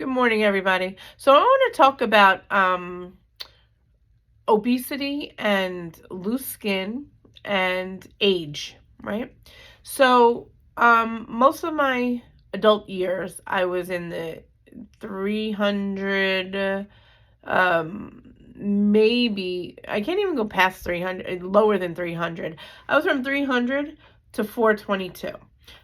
Good morning, everybody. So I want to talk about obesity and loose skin and age, right? So most of my adult years, I was in the 300, maybe, I can't even go past 300, lower than 300. I was from 300 to 422.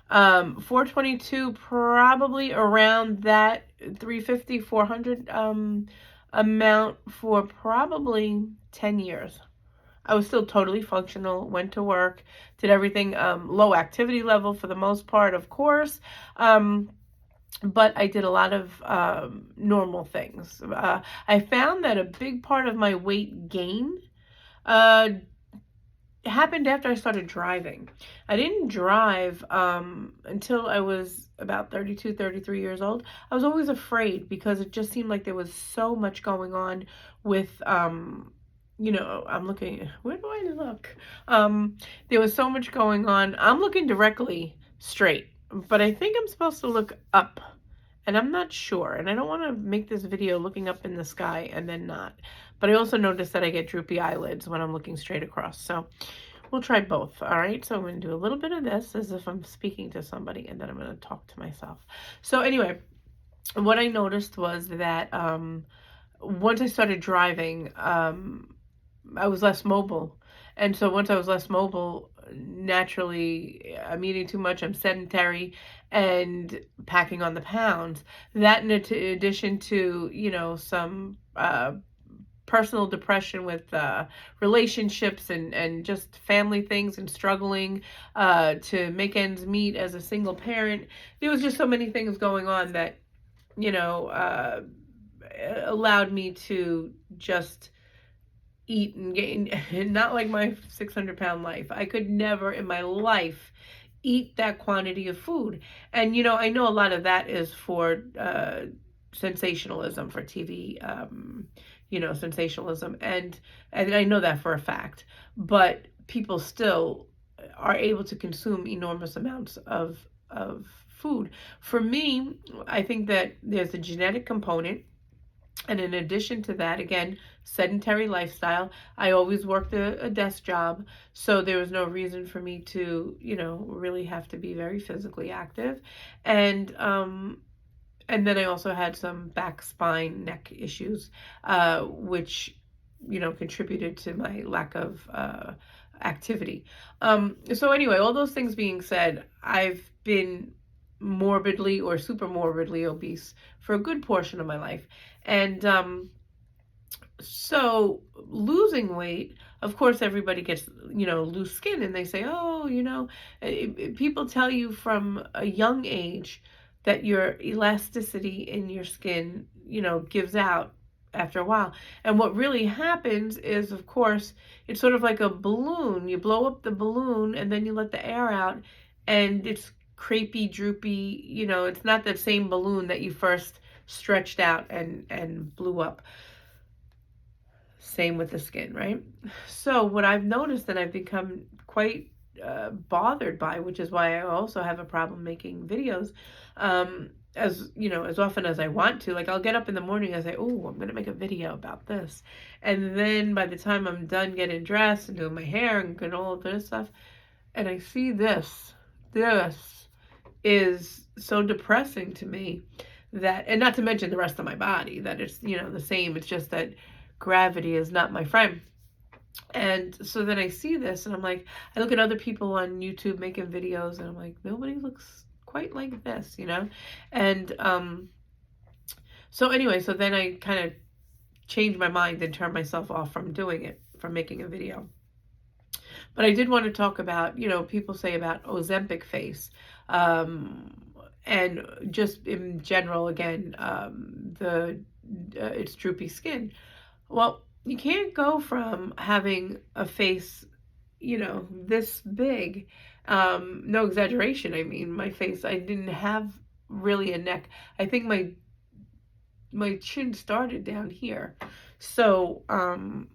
422, probably around that 350, 400 amount for probably 10 years. I was still totally functional, went to work, did everything, low activity level for the most part, of course. But I did a lot of normal things. I found that a big part of my weight gain uh, happened after I started driving. I didn't drive until I was about 32, 33 years old. I was always afraid because it just seemed like there was so much going on with, I'm looking, where do I look? There was so much going on. I'm looking directly straight, but I think I'm supposed to look up. And I'm not sure. And I don't want to make this video looking up in the sky and then not. But I also notice that I get droopy eyelids when I'm looking straight across. So we'll try both. All right. So I'm going to do a little bit of this as if I'm speaking to somebody, and then I'm going to talk to myself. So anyway, what I noticed was that once I started driving, I was less mobile. And so once I was less mobile, naturally, I'm eating too much, I'm sedentary, and packing on the pounds. That, in addition to, some personal depression with relationships and just family things and struggling to make ends meet as a single parent. There was just so many things going on that, you know, uh, allowed me to just eat and gain, not like my 600-pound life. I could never in my life eat that quantity of food. And, I know a lot of that is for sensationalism, for TV, sensationalism. And I know that for a fact. But people still are able to consume enormous amounts of food. For me, I think that there's a genetic component, and in addition to that, again, sedentary lifestyle. I always worked a desk job, so there was no reason for me to, really have to be very physically active. And then I also had some back, spine, neck issues, which, contributed to my lack of activity. So anyway, all those things being said, I've been morbidly or super morbidly obese for a good portion of my life. And so losing weight, of course, everybody gets, loose skin, and they say, oh, people tell you from a young age that your elasticity in your skin, gives out after a while. And what really happens is, of course, it's sort of like a balloon. You blow up the balloon and then you let the air out, and it's crepey, droopy, it's not that same balloon that you first stretched out and blew up. Same with the skin, right? So what I've noticed and I've become quite bothered by, which is why I also have a problem making videos, as often as I want to. Like, I'll get up in the morning and say, oh, I'm going to make a video about this. And then by the time I'm done getting dressed and doing my hair and all of this stuff, and I see this is so depressing to me, that, and not to mention the rest of my body, that it's, the same. It's just that gravity is not my friend. And so then I see this and I'm like, I look at other people on YouTube making videos and I'm like, nobody looks quite like this, And so anyway, so then I kind of changed my mind and turned myself off from doing it, from making a video. But I did want to talk about, people say about Ozempic Face, and just in general, again, it's droopy skin. Well, you can't go from having a face, this big. No exaggeration. I mean, my face, I didn't have really a neck. I think my chin started down here. So, and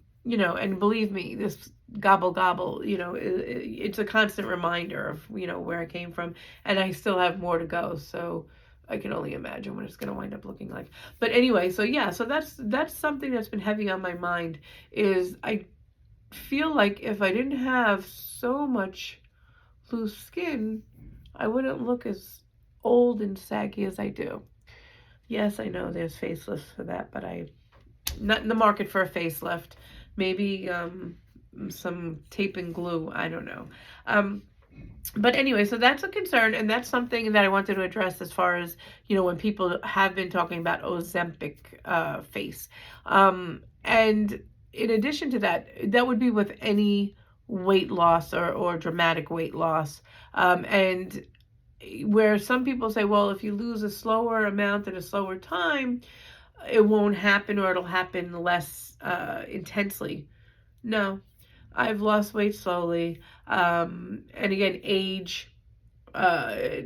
believe me, this gobble gobble, it's a constant reminder of, where I came from, and I still have more to go. So, I can only imagine what it's going to wind up looking like. But anyway, so yeah, so that's something that's been heavy on my mind, is I feel like if I didn't have so much loose skin, I wouldn't look as old and saggy as I do. Yes, I know there's facelifts for that, but I'm not in the market for a facelift. Maybe some tape and glue. I don't know. But anyway, so that's a concern, and that's something that I wanted to address as far as, when people have been talking about Ozempic face. And in addition to that, that would be with any weight loss or dramatic weight loss. And where some people say, well, if you lose a slower amount at a slower time, it won't happen, or it'll happen less intensely. No, I've lost weight slowly. And again, age,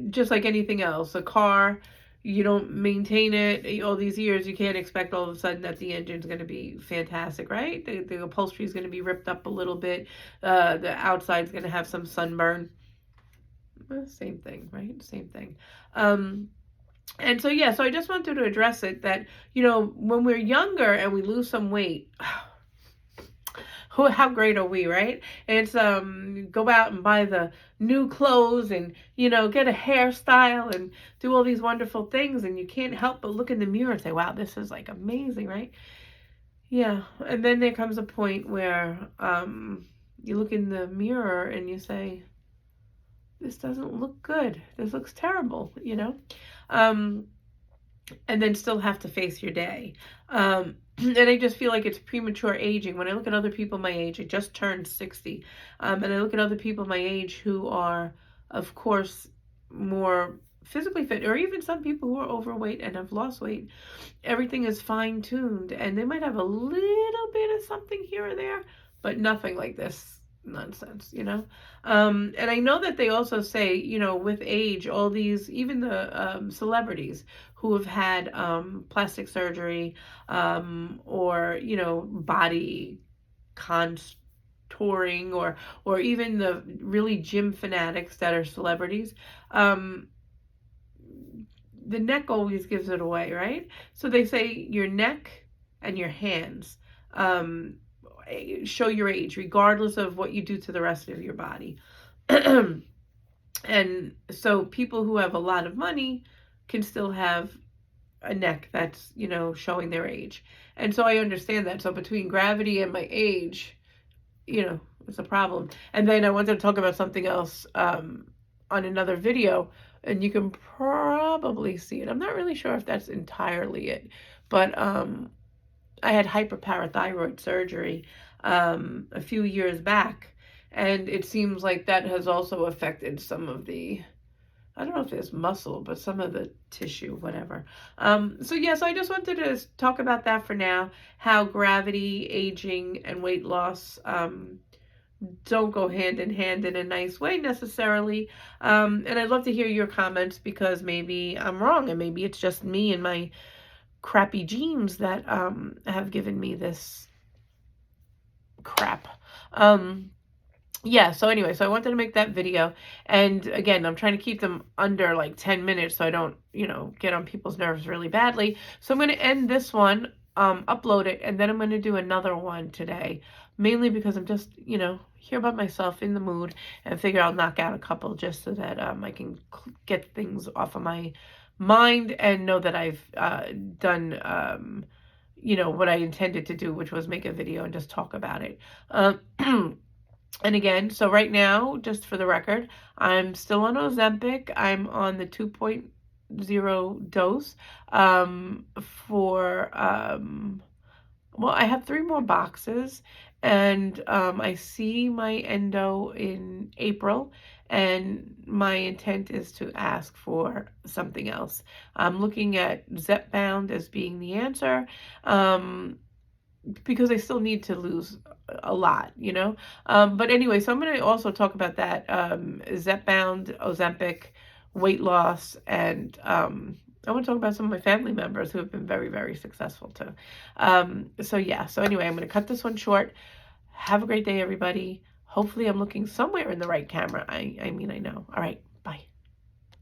just like anything else, a car, you don't maintain it all these years, you can't expect all of a sudden that the engine's going to be fantastic, right? The upholstery is going to be ripped up a little bit. The outside's going to have some sunburn. Same thing, right? Same thing. And so, yeah, so I just wanted to address it that, when we're younger and we lose some weight, how great are we, right? It's go out and buy the new clothes and, get a hairstyle and do all these wonderful things, and you can't help but look in the mirror and say, wow, this is like amazing, right? Yeah. And then there comes a point where you look in the mirror and you say, this doesn't look good. This looks terrible, and then still have to face your day. And I just feel like it's premature aging. When I look at other people my age, I just turned 60. And I look at other people my age who are, of course, more physically fit, or even some people who are overweight and have lost weight. Everything is fine-tuned, and they might have a little bit of something here or there, but nothing like this nonsense, and I know that they also say, with age, all these, even the celebrities who have had plastic surgery, or body contouring, or even the really gym fanatics that are celebrities, the neck always gives it away, right? So they say your neck and your hands show your age, regardless of what you do to the rest of your body. And so people who have a lot of money can still have a neck that's, showing their age. And so I understand that. So between gravity and my age, it's a problem. And then I wanted to talk about something else on another video, and you can probably see it. I'm not really sure if that's entirely it, but I had hyperparathyroid surgery a few years back, and it seems like that has also affected some of the, I don't know if there's muscle, but some of the tissue, whatever. So I just wanted to talk about that for now, how gravity, aging, and weight loss don't go hand in hand in a nice way necessarily. And I'd love to hear your comments, because maybe I'm wrong, and maybe it's just me and my crappy genes that have given me this crap. So anyway, so I wanted to make that video, and again, I'm trying to keep them under like 10 minutes so I don't, get on people's nerves really badly. So I'm going to end this one, upload it, and then I'm going to do another one today, mainly because I'm just, here by myself in the mood, and figure I'll knock out a couple just so that I can get things off of my mind and know that I've done what I intended to do, which was make a video and just talk about it. And again, so right now, just for the record, I'm still on Ozempic. I'm on the 2.0 dose for I have 3 more boxes, and I see my endo in April, and my intent is to ask for something else. I'm looking at Zepbound as being the answer, because I still need to lose a lot, but anyway, so I'm going to also talk about that, Zepbound, Ozempic, weight loss, and I want to talk about some of my family members who have been very, very successful too. So anyway, I'm going to cut this one short. Have a great day, everybody. Hopefully I'm looking somewhere in the right camera. I mean, I know. All right.